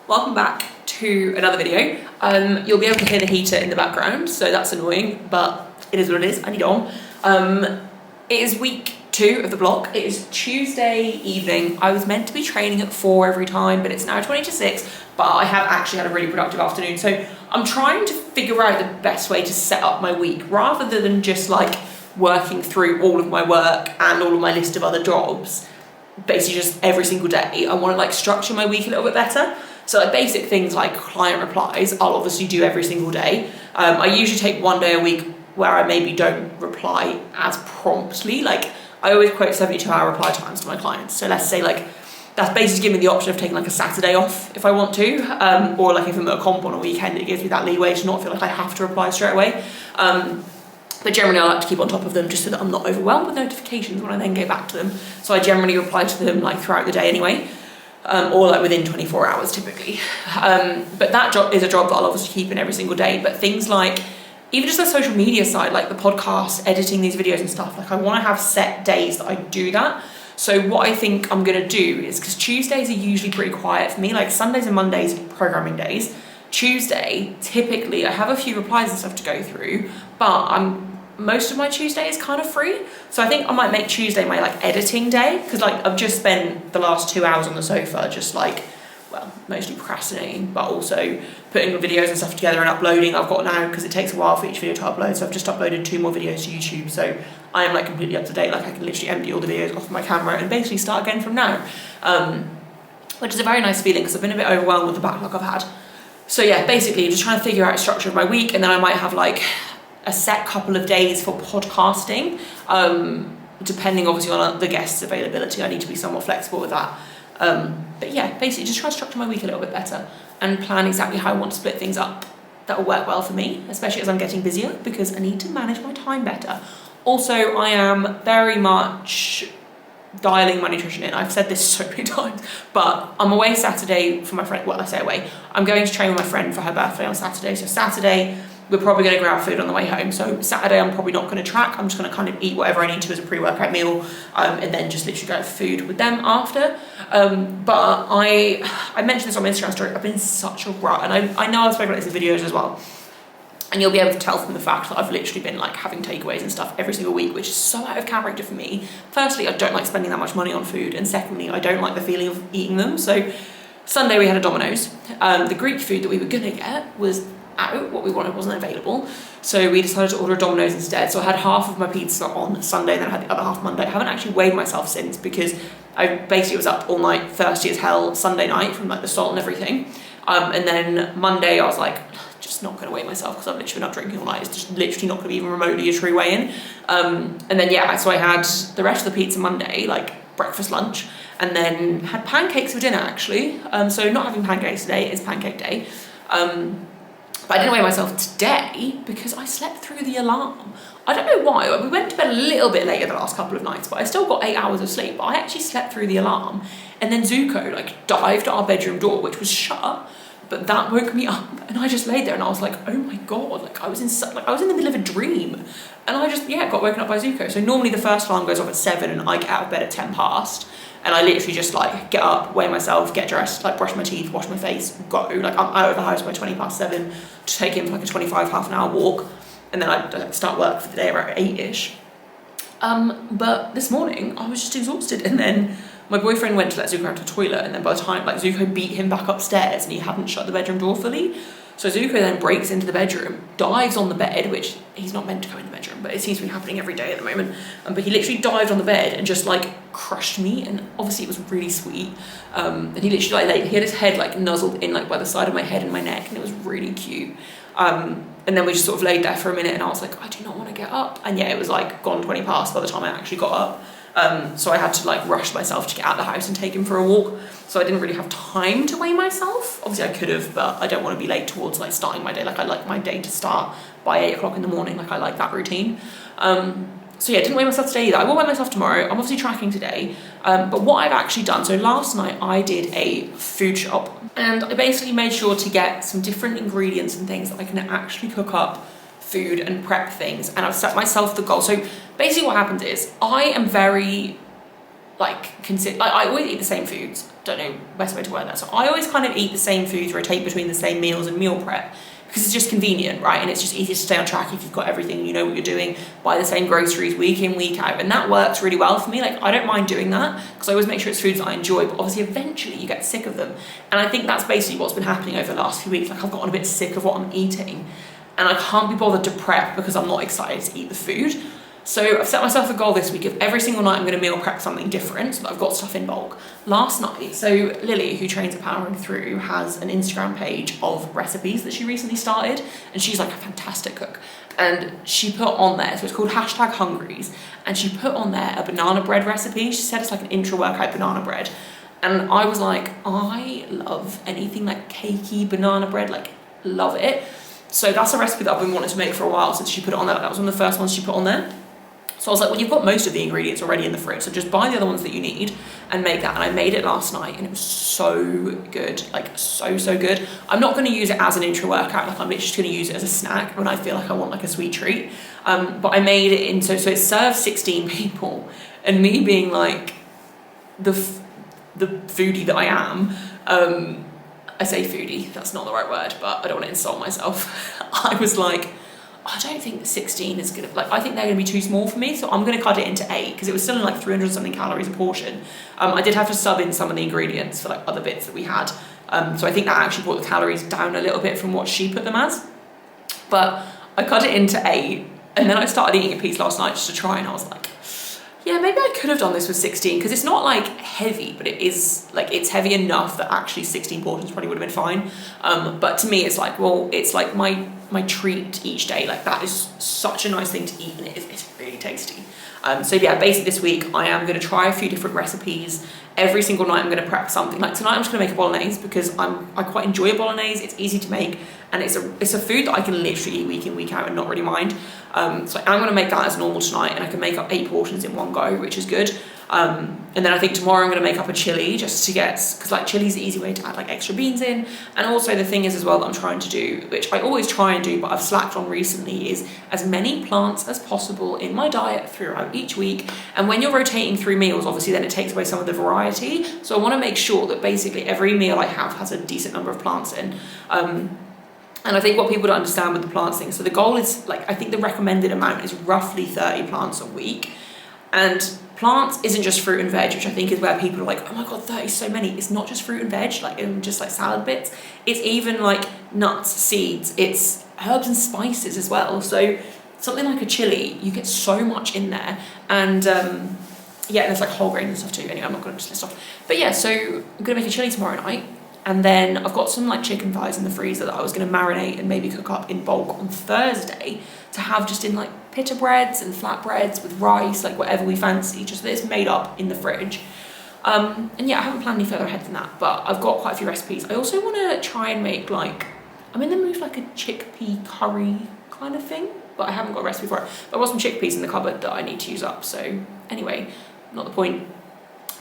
Welcome back to another video. You'll be able to hear the heater in the background, so that's annoying, but it is what it is. I need it on. It is week 2 of the block. It is Tuesday evening. I was meant to be training at 4 every time, but it's now 20 to 6, but I have actually had a really productive afternoon. So I'm trying to figure out the best way to set up my week rather than just like working through all of my work and all of my list of other jobs. Basically just every single day. I want to like structure my week a little bit better. So like basic things like client replies, I'll obviously do every single day. I usually take one day a week where I maybe don't reply as promptly. Like I always quote 72-hour reply times to my clients. So let's say like, that's basically giving me the option of taking like a Saturday off if I want to, or like if I'm at a comp on a weekend, it gives me that leeway to not feel like I have to reply straight away. But generally I like to keep on top of them just so that I'm not overwhelmed with notifications when I then go back to them. So I generally reply to them like throughout the day anyway, or like within 24 hours typically. But that job is a job that I'll obviously keep in every single day. But things like, even just the social media side, like the podcast, editing these videos and stuff, like I want to have set days that I do that. So what I think I'm going to do is, because Tuesdays are usually pretty quiet for me, like Sundays and Mondays are programming days. Tuesday, typically I have a few replies and stuff to go through, but most of my Tuesday is kind of free. So I think I might make Tuesday my like editing day, because like I've just spent the last 2 hours on the sofa just like, well, mostly procrastinating, but also putting the videos and stuff together and uploading. I've got now, because it takes a while for each video to upload, so I've just uploaded 2 more videos to YouTube, so I am like completely up to date. Like I can literally empty all the videos off my camera and basically start again from now, which is a very nice feeling because I've been a bit overwhelmed with the backlog I've had. So yeah, basically just trying to figure out a structure of my week, and then I might have like a set couple of days for podcasting, depending obviously on the guests' availability. I need to be somewhat flexible with that. But yeah, basically just try to structure my week a little bit better and plan exactly how I want to split things up. That will work well for me, especially as I'm getting busier, because I need to manage my time better. Also, I am very much dialing my nutrition in. I've said this so many times, but I'm away Saturday for my friend. Well, I say away. I'm going to train with my friend for her birthday on Saturday. So Saturday, we're probably going to grab food on the way home. So Saturday, I'm probably not going to track. I'm just going to kind of eat whatever I need to as a pre-workout meal, and then just literally go for food with them after. But I mentioned this on my Instagram story. I've been in such a rut, and I know I've spoken about this in videos as well. And you'll be able to tell from the fact that I've literally been like having takeaways and stuff every single week, which is so out of character for me. Firstly, I don't like spending that much money on food, and secondly, I don't like the feeling of eating them. So Sunday we had a Domino's. The Greek food that we were gonna get was out. What we wanted wasn't available, so we decided to order a Domino's instead. So I had half of my pizza on Sunday, and then I had the other half Monday. I haven't actually weighed myself since, because I basically was up all night, thirsty as hell Sunday night from like the salt and everything. And then Monday I was like, just not going to weigh myself because I've literally been up drinking all night. It's just literally not going to be even remotely a true weigh-in. And then yeah, so I had the rest of the pizza Monday, like breakfast, lunch, and then had pancakes for dinner actually. So not having pancakes today, is pancake day. But I didn't weigh myself today because I slept through the alarm. I don't know why. We went to bed a little bit later the last couple of nights, but I still got 8 hours of sleep. But I actually slept through the alarm, and then Zuko like dived at our bedroom door, which was shut. But that woke me up, and I just laid there and I was like, oh my god, like I was in the middle of a dream, and I just got woken up by Zuko. So normally the first alarm goes off at 7 and I get out of bed at 10 past, and I literally just like get up, weigh myself, get dressed, like brush my teeth, wash my face, go. Like I'm out of the house by 20 past 7 to take him for like a 25 half an hour walk, and then I start work for the day around 8ish. But this morning I was just exhausted, and then my boyfriend went to let Zuko out to the toilet, and then by the time like Zuko beat him back upstairs and he hadn't shut the bedroom door fully. So Zuko then breaks into the bedroom, dives on the bed, which he's not meant to go in the bedroom, but it seems to be happening every day at the moment. But he literally dived on the bed and just like crushed me, and obviously it was really sweet. And he literally like he had his head like nuzzled in like by the side of my head and my neck, and it was really cute. And then we just sort of laid there for a minute, and I was like, I do not want to get up. And yeah, it was like gone 20 past by the time I actually got up. So I had to like rush myself to get out of the house and take him for a walk. So I didn't really have time to weigh myself. Obviously I could have, but I don't want to be late towards like starting my day. Like I like my day to start by 8 o'clock in the morning. Like I like that routine. So yeah, didn't weigh myself today either. I will weigh myself tomorrow. I'm obviously tracking today. But what I've actually done, so last night I did a food shop, and I basically made sure to get some different ingredients and things that I can actually cook up food and prep things, and I've set myself the goal. So basically what happens is I am very I always eat the same foods. Don't know best way to word that. So I always kind of eat the same foods, rotate between the same meals and meal prep, because it's just convenient, right? And it's just easier to stay on track if you've got everything, you know what you're doing, buy the same groceries week in, week out. And that works really well for me. Like, I don't mind doing that because I always make sure it's foods that I enjoy, but obviously eventually you get sick of them. And I think that's basically what's been happening over the last few weeks. Like, I've gotten a bit sick of what I'm eating and I can't be bothered to prep because I'm not excited to eat the food. So I've set myself a goal this week of every single night I'm going to meal prep something different so that I've got stuff in bulk. Last night, so Lily, who trains at Powering Through, has an Instagram page of recipes that she recently started, and she's like a fantastic cook. And she put on there, so it's called #Hungries, and she put on there a banana bread recipe. She said it's like an intra-workout banana bread. And I was like, I love anything like cakey banana bread, like love it. So that's a recipe that I've been wanting to make for a while since she put it on there. That was one of the first ones she put on there. So I was like, well, you've got most of the ingredients already in the fridge, so just buy the other ones that you need and make that. And I made it last night and it was so good, like so good. I'm not going to use it as an intra-workout, like I'm literally just going to use it as a snack when I feel like I want like a sweet treat. But I made it in, so it serves 16 people, and me being like the foodie that I am, I say foodie, that's not the right word, but I don't want to insult myself. I was like, I don't think 16 is gonna, like, I think they're gonna be too small for me, so I'm gonna cut it into 8 because it was still in like 300 something calories a portion. I did have to sub in some of the ingredients for like other bits that we had, so I think that actually brought the calories down a little bit from what she put them as. But I cut it into 8, and then I started eating a piece last night just to try, and I was like, yeah, maybe I could have done this with 16 because it's not like heavy, but it is like, it's heavy enough that actually 16 portions probably would have been fine. But to me, it's like, well, it's like my treat each day. Like, that is such a nice thing to eat, and it's really tasty. So yeah, basically this week I am going to try a few different recipes. Every single night I'm going to prep something. Like tonight I'm just going to make a bolognese because I quite enjoy a bolognese. It's easy to make, and it's a food that I can literally eat week in, week out and not really mind. So I'm going to make that as normal tonight, and I can make up 8 portions in one go, which is good. And then I think tomorrow I'm going to make up a chili just to get, because like chili's the easy way to add like extra beans in. And also the thing is as well that I'm trying to do, which I always try and do but I've slacked on recently, is as many plants as possible in my diet throughout each week. And when you're rotating through meals, obviously then it takes away some of the variety. So I want to make sure that basically every meal I have has a decent number of plants in. And I think what people don't understand with the plants thing, so the goal is, like, I think the recommended amount is roughly 30 plants a week. And plants isn't just fruit and veg, which I think is where people are like, oh my God, 30 is so many. It's not just fruit and veg, like just like salad bits. It's even like nuts, seeds, it's herbs and spices as well. So something like a chili, you get so much in there. And yeah, there's like whole grains and stuff too. Anyway, I'm not going to just list off. But yeah, so I'm going to make a chili tomorrow night. And then I've got some like chicken thighs in the freezer that I was going to marinate and maybe cook up in bulk on Thursday to have just in like pita breads and flatbreads with rice, like whatever we fancy, just that it's made up in the fridge. And yeah, I haven't planned any further ahead than that, but I've got quite a few recipes. I also want to try and make like, I'm in the mood for like a chickpea curry kind of thing, but I haven't got a recipe for it. But I've got some chickpeas in the cupboard that I need to use up. So anyway, not the point.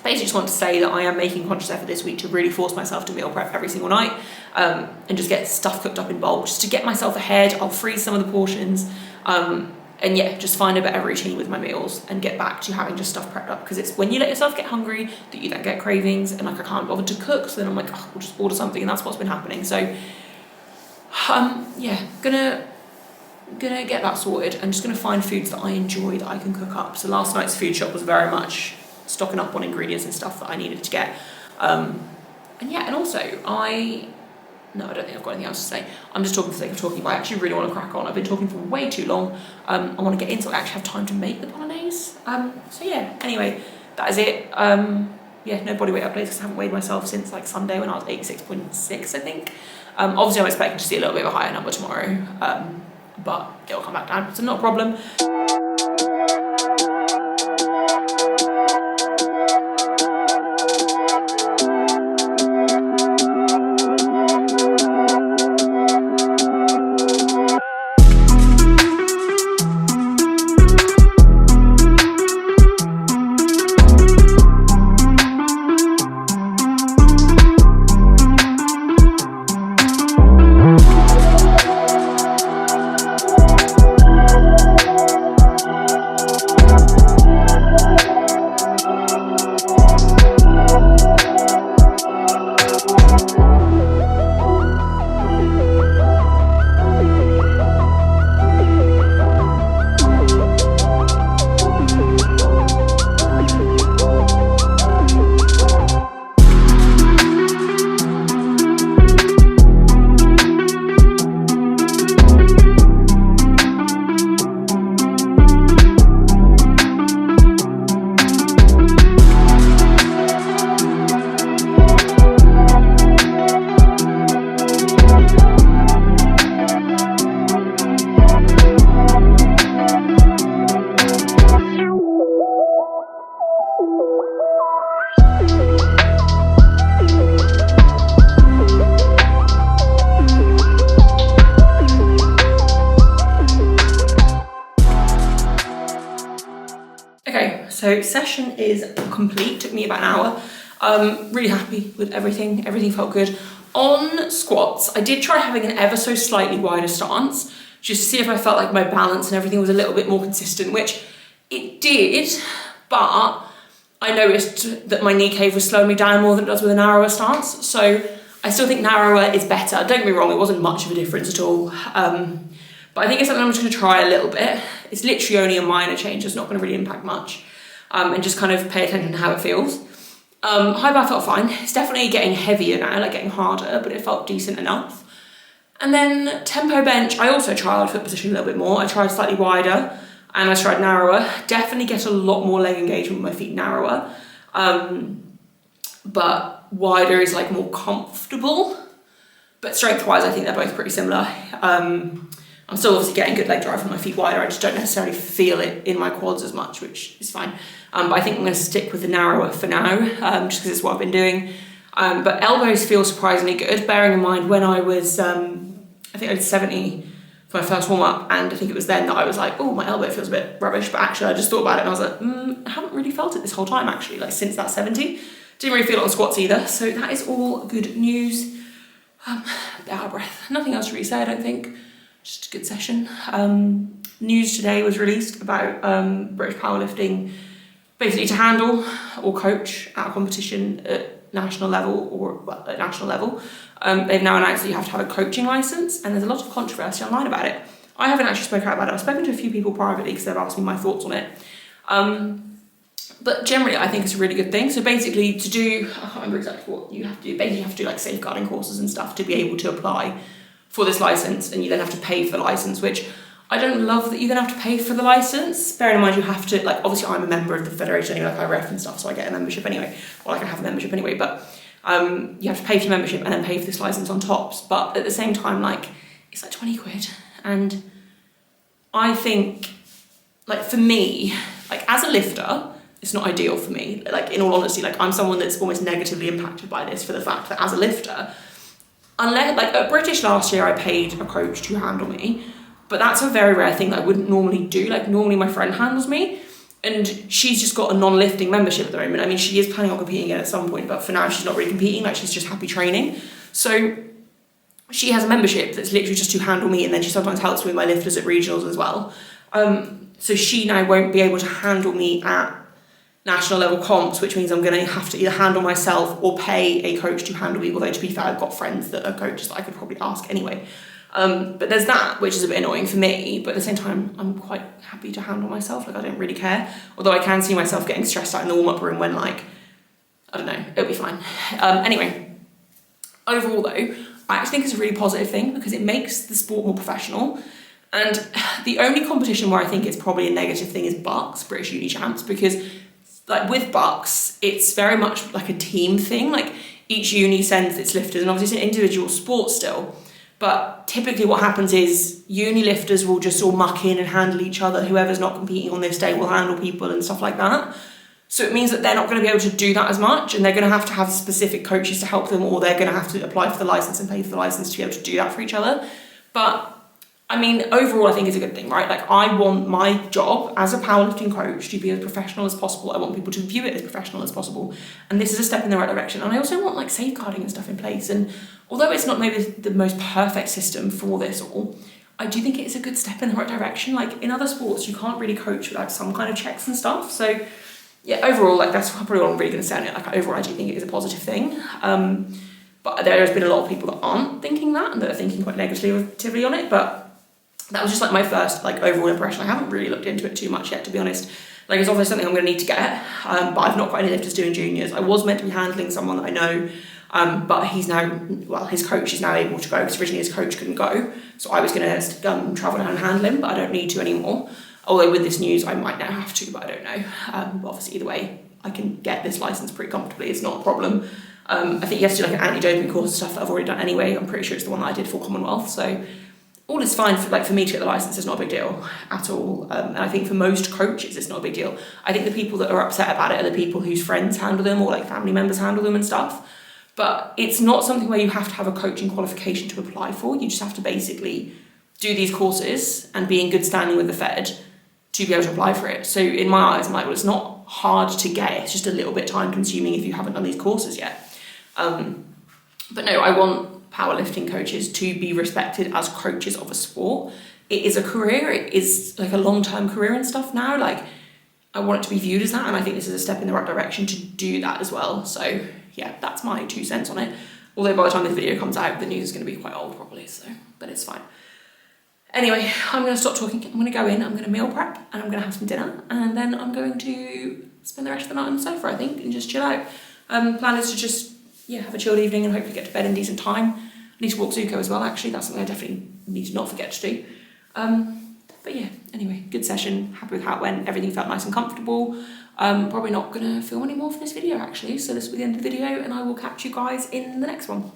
Basically just want to say that I am making a conscious effort this week to really force myself to meal prep every single night, and just get stuff cooked up in bulk, just to get myself ahead. I'll freeze some of the portions, and yeah, just find a better routine with my meals and get back to having just stuff prepped up, because it's when you let yourself get hungry that you then get cravings, and like I can't bother to cook, so then I'm like, oh, we'll just order something, and that's what's been happening. So yeah, gonna get that sorted. I'm just gonna find foods that I enjoy that I can cook up. So last night's food shop was very much stocking up on ingredients and stuff that I needed to get. And yeah, and also I don't think I've got anything else to say. I'm just talking for the sake of talking, but I actually really want to crack on. I've been talking for way too long. I want to get into it, I actually have time to make the bolognese. So yeah, anyway, that is it. Yeah, no body weight updates because I haven't weighed myself since like Sunday when I was 86.6, I think. Obviously I'm expecting to see a little bit of a higher number tomorrow, but it'll come back down, so not a problem. So session is complete, took me about an hour. Really happy with everything felt good. On squats, I did try having an ever so slightly wider stance, just to see if I felt like my balance and everything was a little bit more consistent, which it did, but I noticed that my knee cave was slowing me down more than it does with a narrower stance. So I still think narrower is better. Don't get me wrong, it wasn't much of a difference at all. But I think it's something I'm just gonna try a little bit. It's literally only a minor change, it's not gonna really impact much. And just kind of pay attention to how it feels. High bar felt fine. It's definitely getting heavier now, like getting harder, but it felt decent enough. And then tempo bench, I also tried foot position a little bit more. I tried slightly wider and I tried narrower. Definitely get a lot more leg engagement with my feet narrower. But wider is like more comfortable. But strength-wise, I think they're both pretty similar. I'm still obviously getting good leg drive from my feet wider. I just don't necessarily feel it in my quads as much, which is fine. But I think I'm going to stick with the narrower for now, just because it's what I've been doing. But elbows feel surprisingly good, bearing in mind when I was, I think I did 70 for my first warm-up, and I think it was then that I was like, oh, my elbow feels a bit rubbish, but actually I just thought about it and I was like, I haven't really felt it this whole time actually, like since that 70. Didn't really feel it on squats either, so that is all good news. Out of breath. Nothing else to really say, I don't think. Just a good session. News today was released about British powerlifting, basically to handle or coach at a competition at national level they've now announced that you have to have a coaching license, and there's a lot of controversy online about it. I haven't actually spoken out about it. I've spoken to a few people privately because they've asked me my thoughts on it. But generally I think it's a really good thing. So basically to do, I can't remember exactly what you have to do, basically you have to do like safeguarding courses and stuff to be able to apply for this license, and you then have to pay for the license, which I don't love that you then have to pay for the license. Bearing in mind you have to, like, obviously I'm a member of the federation anyway, like I ref and stuff, so I get a membership anyway, or I can have a membership anyway, but you have to pay for the membership and then pay for this license on tops. But at the same time, like, it's like 20 quid. And I think, like, for me, like, as a lifter, it's not ideal for me. Like, in all honesty, like, I'm someone that's almost negatively impacted by this for the fact that as a lifter, unless, like, at British last year, I paid a coach to handle me, but that's a very rare thing that I wouldn't normally do. Like, normally my friend handles me, and she's just got a non-lifting membership at the moment. I mean, she is planning on competing again at some point, but for now she's not really competing, like, she's just happy training. So she has a membership that's literally just to handle me, and then she sometimes helps me with my lifters at regionals as well. So she now won't be able to handle me at national level comps, which means I'm going to have to either handle myself or pay a coach to handle me, although to be fair, I've got friends that are coaches that I could probably ask anyway. But there's that, which is a bit annoying for me, but at the same time, I'm quite happy to handle myself. Like, I don't really care. Although I can see myself getting stressed out in the warm-up room when, like, I don't know, it'll be fine. Anyway, overall though, I actually think it's a really positive thing because it makes the sport more professional. And the only competition where I think it's probably a negative thing is Bucks, British Uni Champs, because, like, with Bucks, it's very much like a team thing. Like, each uni sends its lifters, and obviously it's an individual sport still. But typically what happens is uni lifters will just all muck in and handle each other. Whoever's not competing on this day will handle people and stuff like that. So it means that they're not going to be able to do that as much, and they're going to have specific coaches to help them, or they're going to have to apply for the license and pay for the license to be able to do that for each other. But I mean, overall, I think it's a good thing, right? Like, I want my job as a powerlifting coach to be as professional as possible. I want people to view it as professional as possible. And this is a step in the right direction. And I also want, like, safeguarding and stuff in place. And although it's not maybe the most perfect system for this all, I do think it is a good step in the right direction. Like, in other sports, you can't really coach without some kind of checks and stuff. So, yeah, overall, like, that's probably what I'm really going to say on it. Like, overall, I do think it is a positive thing. But there has been a lot of people that aren't thinking that and that are thinking quite negatively on it. But that was just, like, my first, like, overall impression. I haven't really looked into it too much yet, to be honest. Like, it's obviously something I'm going to need to get, but I've not got any lifters doing juniors. I was meant to be handling someone that I know, but he's now, well, his coach is now able to go, because originally his coach couldn't go. So I was going to travel down and handle him, but I don't need to anymore. Although with this news, I might now have to, but I don't know. But obviously, either way, I can get this license pretty comfortably. It's not a problem. I think you have to do, like, an anti-doping course and stuff that I've already done anyway. I'm pretty sure it's the one that I did for Commonwealth. So all is fine for me to get the license. It's not a big deal at all. And I think for most coaches, it's not a big deal. I think the people that are upset about it are the people whose friends handle them or, like, family members handle them and stuff. But it's not something where you have to have a coaching qualification to apply for. You just have to basically do these courses and be in good standing with the Fed to be able to apply for it. So in my eyes, I'm like, well, it's not hard to get, it's just a little bit time consuming if you haven't done these courses yet. But no, I want powerlifting coaches to be respected as coaches of a sport. It is a career, it is like a long-term career and stuff now. Like, I want it to be viewed as that, and I think this is a step in the right direction to do that as well. So yeah, that's my 2 cents on it. Although by the time this video comes out, the news is going to be quite old probably, so, but it's fine. Anyway, I'm going to stop talking. I'm going to go in, I'm going to meal prep, and I'm going to have some dinner, and then I'm going to spend the rest of the night on the sofa, I think, and just chill out. Plan is to just, yeah, have a chilled evening and hopefully get to bed in decent time. I need to walk Zuko as well, actually. That's something I definitely need to not forget to do. But yeah, anyway, good session. Happy with how it went. Everything felt nice and comfortable. Probably not going to film any more for this video, actually. So this will be the end of the video, and I will catch you guys in the next one.